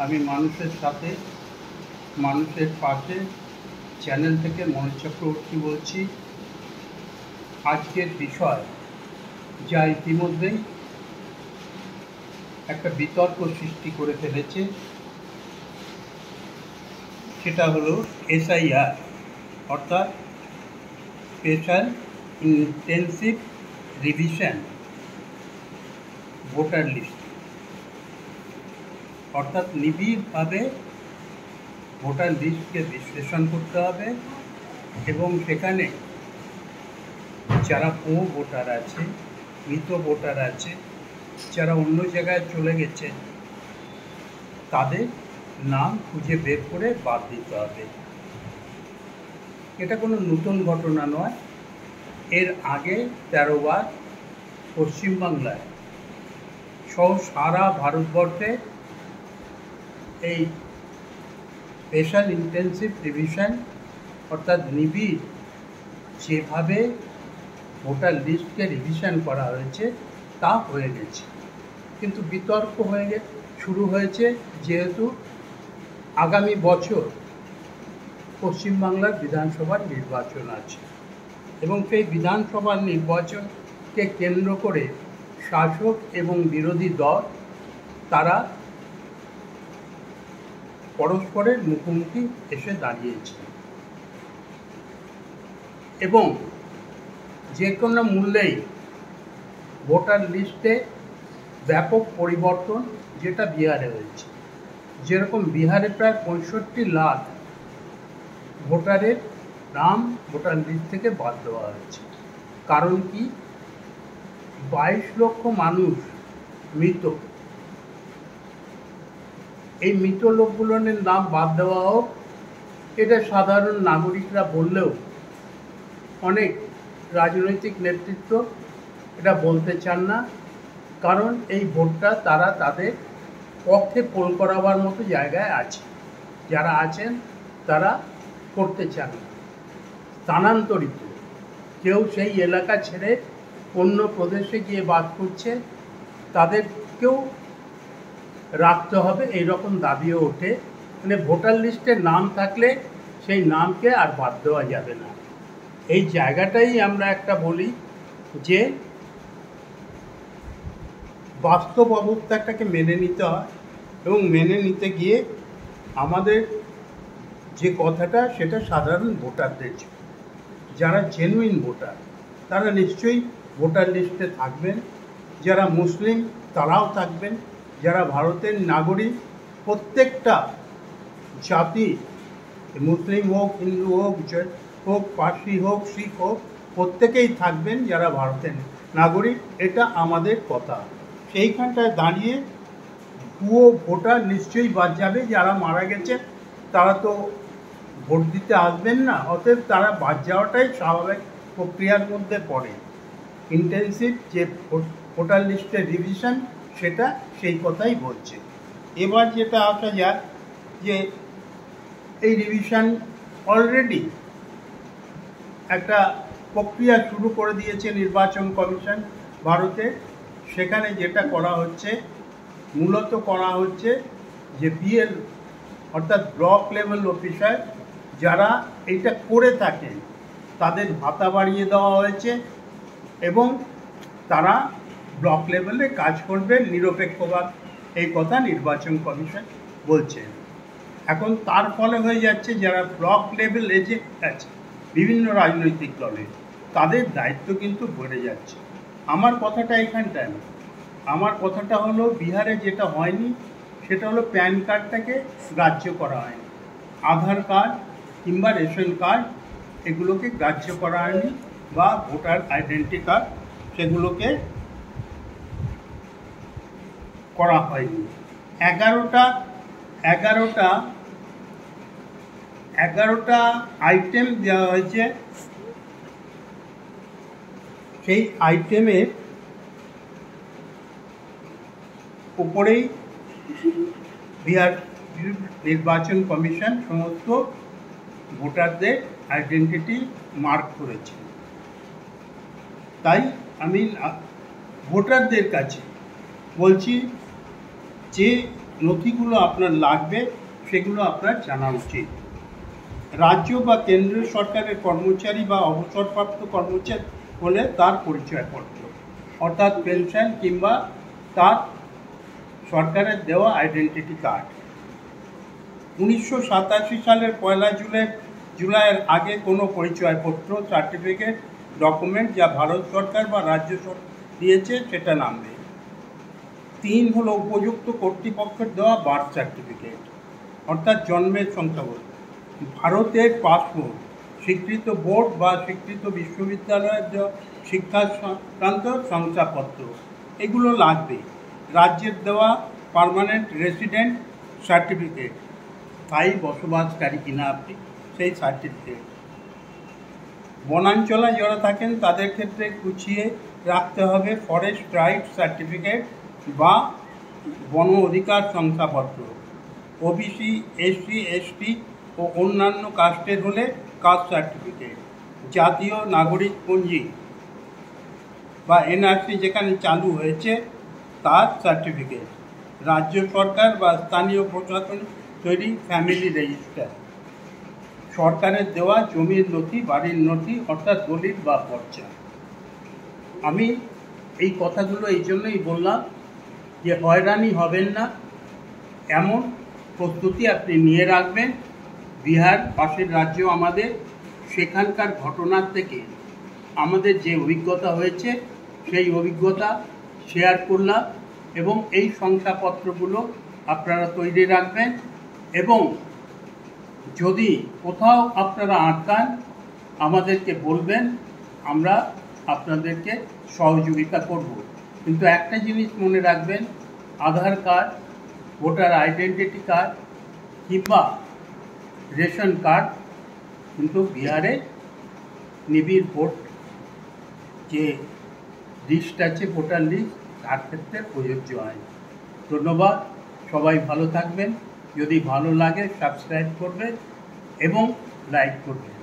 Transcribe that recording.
আমি মানুষের সাথে মানুষের পাশে চ্যানেল থেকে মনোজ চক্রবর্তী বলছি। আজকের বিষয় যা ইতিমধ্যেই একটা বিতর্ক সৃষ্টি করে ফেলেছে, সেটা হলো SIR অর্থাৎ special intensive revision voter list, অর্থাৎ নিবিড়ভাবে ভোটার লিস্টকে বিশ্লেষণ করতে হবে এবং সেখানে যারা ভোটার আছে, মৃত ভোটার আছে, যারা অন্য জায়গায় চলে গেছে, তাদের নাম খুঁজে বের করে বাদ দিতে হবে। এটা কোনো নতুন ঘটনা নয়। এর আগে 13 বার পশ্চিমবাংলায় সহ সারা ভারতবর্ষে এই স্পেশাল ইন্টেন্সিভ রিভিশন অর্থাৎ নিবিড় যেভাবে ভোটার লিস্টকে রিভিশন করা হয়েছে তা হয়ে গেছে, কিন্তু বিতর্ক শুরু হয়েছে যেহেতু আগামী বছর পশ্চিমবাংলার বিধানসভার নির্বাচন আছে এবং সেই বিধানসভার নির্বাচনকে কেন্দ্র করে শাসক এবং বিরোধী দল তারা পরস্পরের মুখোমুখি এসে দাঁড়িয়েছে এবং যে কোনো মূল্যেই ভোটার লিস্টে ব্যাপক পরিবর্তন যেটা বিহারে হয়েছে, যেরকম বিহারে প্রায় 65 লাখ ভোটারের নাম ভোটার লিস্ট থেকে বাদ দেওয়া হয়েছে। কারণ কি? 22 লক্ষ মানুষ মৃত। এই মৃত লোকগুলোর নাম বাদ দেওয়া হোক, এটা সাধারণ নাগরিকরা বললেও অনেক রাজনৈতিক নেতৃত্ব এটা বলতে চান না, কারণ এই ভোটটা তারা তাদের পক্ষে পোল করাবার মতো জায়গায় আছে, যারা আছেন তারা করতে চান না। স্থানান্তরিত কেউ সেই এলাকা ছেড়ে অন্য প্রদেশে গিয়ে বাস করছে, তাদেরকেও রাখতে হবে এইরকম দাবিও ওঠে। মানে ভোটার লিস্টে নাম থাকলে সেই নামকে আর বাদ দেওয়া যাবে না। এই জায়গাটাই আমরা একটা বলি যে বাস্তব অবস্থাটাকে মেনে নিতে হয় এবং মেনে নিতে গিয়ে আমাদের যে কথাটা সেটা সাধারণ ভোটারদের, যারা জেনুইন ভোটার তারা নিশ্চয়ই ভোটার লিস্টে থাকবেন, যারা মুসলিম তারাও থাকবেন, যারা ভারতের নাগরিক প্রত্যেকটা জাতি, মুসলিম হোক, হিন্দু হোক, পার্সি হোক, শিখ হোক, প্রত্যেকেই থাকবেন যারা ভারতের নাগরিক। এটা আমাদের কথা। সেইখানটায় দাঁড়িয়ে ভুয়ো ভোটার নিশ্চয়ই বাদ যাবে। যারা মারা গেছে তারা তো ভোট দিতে আসবেন না, অতএব তারা বাদ যাওয়াটাই স্বাভাবিক প্রক্রিয়ার মধ্যে পড়ে। ইন্টেন্সিভ যে ভোটার লিস্টের রিভিশন সেটা সেই কথাই বলছে। এবার যেটা আসা যাক যে এই রিভিশন অলরেডি একটা প্রক্রিয়া শুরু করে দিয়েছে নির্বাচন কমিশন ভারতে। সেখানে যেটা করা হচ্ছে, মূলত করা হচ্ছে যে BL অর্থাৎ ব্লক লেভেল অফিসার যারা এটা করে থাকেন তাদের ভাতা বাড়িয়ে দেওয়া হয়েছে এবং তারা ব্লক লেভেলে কাজ করবেন নিরপেক্ষভাবে, এই কথা নির্বাচন কমিশন বলছে। এখন তার ফলে হয়ে যাচ্ছে যারা ব্লক লেভেল এজেন্ট আছে বিভিন্ন রাজনৈতিক দলের, তাদের দায়িত্ব কিন্তু বেড়ে যাচ্ছে। আমার কথাটা এখানটায় না, আমার কথাটা হলো বিহারে যেটা হয়নি সেটা হলো প্যান কার্ডটাকে গ্রাহ্য করা হয়নি, আধার কার্ড কিংবা রেশন কার্ড এগুলোকে গ্রাহ্য করা হয়নি, বা ভোটার আইডেন্টি কার্ড সেগুলোকে করা হয়নি। 11টা আইটেম দেওয়া হয়েছে। সেই আইটেমের উপরেই বিহার নির্বাচন কমিশন সমস্ত ভোটারদের আইডেন্টিটি মার্ক করেছে। তাই আমি ভোটারদের কাছে বলছি যে নথিগুলো আপনার লাগবে সেগুলো আপনার জানা উচিত। রাজ্য বা কেন্দ্রীয় সরকারের কর্মচারী বা অবসরপ্রাপ্ত কর্মচারী হলে তার পরিচয়পত্র, অর্থাৎ পেনশন কিংবা তার সরকারের দেওয়া আইডেন্টিটি কার্ড। 1987 সালের 1 জুলাইয়ের আগে কোনো পরিচয়পত্র, সার্টিফিকেট, ডকুমেন্ট যা ভারত সরকার বা রাজ্য সরকার দিয়েছে সেটা নামবে। 3 হলো উপযুক্ত কর্তৃপক্ষের দেওয়া বার্থ সার্টিফিকেট, অর্থাৎ জন্মের শংসাপত্র। ভারতের পাসপোর্ট, স্বীকৃত বোর্ড বা স্বীকৃত বিশ্ববিদ্যালয়ের দেওয়া শিক্ষা সংক্রান্ত শংসাপত্র, এগুলো লাগবে। রাজ্যের দেওয়া পার্মানেন্ট রেসিডেন্ট সার্টিফিকেট, স্থায়ী বসবাসকারী কিনা আপনি, সেই সার্টিফিকেট। বনাঞ্চলে যারা থাকেন তাদের ক্ষেত্রে গুছিয়ে রাখতে হবে ফরেস্ট রাইট সার্টিফিকেট বা বন অধিকার শংসাপত্র। ওবিসি, এসসি, এসটি ও অন্যান্য কাস্টের হলে কাস্ট সার্টিফিকেট। জাতীয় নাগরিক পঞ্জি বা এনআরসি যেখানে চালু হয়েছে তার সার্টিফিকেট। রাজ্য সরকার বা স্থানীয় প্রশাসন তৈরি ফ্যামিলি রেজিস্টার। সরকারের দেওয়া জমির নথি, বাড়ির নথি, অর্থাৎ দলিল বা পর্চা। আমি এই কথাগুলো এই জন্যই বললাম যে হয়রানি হবেন না, এমন প্রস্তুতি আপনি নিয়ে রাখবেন। বিহার পাশের রাজ্য আমাদের, সেখানকার ঘটনার থেকে আমাদের যে অভিজ্ঞতা হয়েছে সেই অভিজ্ঞতা শেয়ার করলাম, এবং এই শংসাপত্রগুলো আপনারা তৈরি রাখবেন। এবং যদি কোথাও আপনারা আটকান আমাদেরকে বলবেন, আমরা আপনাদেরকে সহযোগিতা করব। কিন্তু একটা জিনিস মনে রাখবেন, আধার কার্ড, ভোটার আইডেন্টিটি কার্ড কিংবা রেশন কার্ড কিন্তু বিহারে নিবিড় ভোট যে লিস্ট আছে, ভোটার লিস্ট, তার ক্ষেত্রে প্রযোজ্য হয়। ধন্যবাদ, সবাই ভালো থাকবেন। যদি ভালো লাগে সাবস্ক্রাইব করবেন এবং লাইক করবেন।